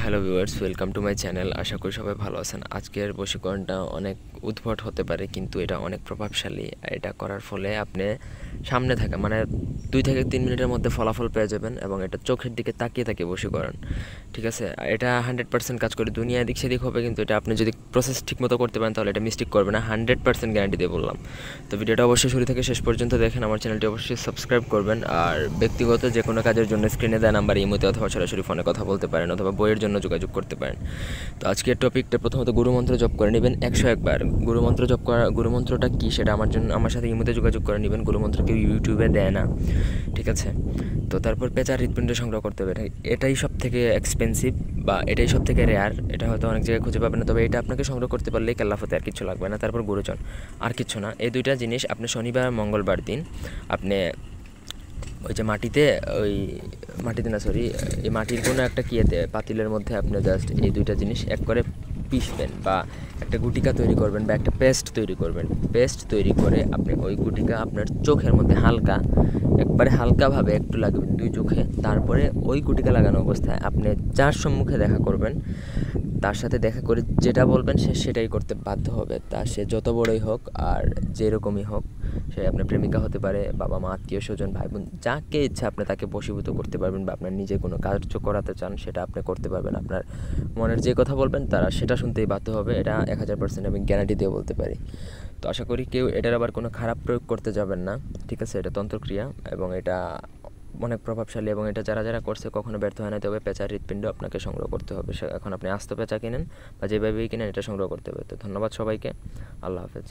Hello viewers, welcome to my channel. আশা করি সবাই ভালো আছেন। আজকের বশীকরণটা অনেক উদ্ভট হতে পারে, কিন্তু এটা অনেক প্রভাবশালী। এটা করার ফলে আপনি সামনে থাকা 2 থেকে 3 মিনিটের মধ্যে ফলাফল পেয়ে যাবেন, এবং এটা চোখের দিকে তাকিয়ে তাকিয়ে বশীকরণ। ঠিক আছে, এটা 100% কাজ করে। দুনিয়া এদিক সেদিক হবে, কিন্তু এটা আপনি যদি প্রসেস ঠিকমতো করতে পারেন তাহলে এটা মিস্টেক করবে না। 100% গ্যারান্টি দিয়ে বললাম। তো ভিডিওটা অবশ্যই শুরু থেকে শেষ পর্যন্ত দেখেন। আমার চ্যানেলটি অবশ্যই সাবস্ক্রাইব করবেন। আর ব্যক্তিগত যে কোনো কাজের জন্য স্ক্রিনে দেওয়া নাম্বার ইমোতে অথবা সরাসরি ফোনে কথা বলতে পারেন, অথবা বইয়ের জন্য যোগাযোগ করতে পারেন। তো আজকের টপিকটা, প্রথমত গুরুমন্ত্র জপ করে নেবেন 101 বার। গুরুমন্ত্র জপ করা, গুরুমন্ত্রটা কী সেটা আমার সাথে ইমোতে যোগাযোগ করে নেবেন। গুরুমন্ত্র কেউ ইউটিউবে দেয় না, ঠিক আছে? তো তারপর পেঁচার হৃৎপিণ্ড সংগ্রহ করতে হবে। এটাই সব থেকে এক্সপেন্সিভ, বা এটাই সব থেকে রেয়ার। এটা হয়তো অনেক জায়গায় খুঁজে পাবেন না, তবে এটা আপনাকে সংগ্রহ করতে পারলেই কেল্লাফতে, আর কিছু লাগবে না। তারপর গুরুজন, আর কিছু না। এই দুইটা জিনিস আপনি শনিবার মঙ্গলবার দিন আপনি ওই যে মাটিতে না, সরি, এই মাটির কোনো একটা কিয়েতে পাতিলের মধ্যে আপনি জাস্ট এই দুইটা জিনিস এক করে পিষবেন, বা একটা গুটিকা তৈরি করবেন, বা একটা পেস্ট তৈরি করবেন। পেস্ট তৈরি করে আপনি ওই গুটিকা আপনার চোখের মধ্যে একবারে হালকাভাবে একটু লাগবেন 2 চোখে। তারপরে ওই গুটিকা লাগানো অবস্থায় আপনি যার সম্মুখে দেখা করবেন, তার সাথে দেখা করে যেটা বলবেন সে সেটাই করতে বাধ্য হবে। তা সে যত বড়ই হোক আর যেরকমই হোক, সে আপনার প্রেমিকা হতে পারে, বাবা মা, আত্মীয় স্বজন, ভাই বোন, যাকে ইচ্ছা আপনি তাকে বশীভূত করতে পারবেন, বা আপনার নিজে কোনো কার্য করাতে চান সেটা আপনি করতে পারবেন। আপনার মনের যে কথা বলবেন তারা সেটা শুনতেই বাধ্য হবে। এটা 1000% আমি গ্যারান্টি দিয়ে বলতে পারি। তো আশা করি কেউ এটার আবার কোনো খারাপ প্রয়োগ করতে যাবেন না, ঠিক আছে? এটা তন্ত্রক্রিয়া, এবং এটা অনেক প্রভাবশালী, এবং এটা যারা যারা করছে কখনো ব্যর্থ হয় না। তবে পেঁচার হৃৎপিণ্ড আপনাকে সংগ্রহ করতে হবে। এখন আপনি আস্ত পেঁচা কিনেন বা যেভাবেই কিনেন, এটা সংগ্রহ করতে হবে। তো ধন্যবাদ সবাইকে। আল্লাহ হাফেজ।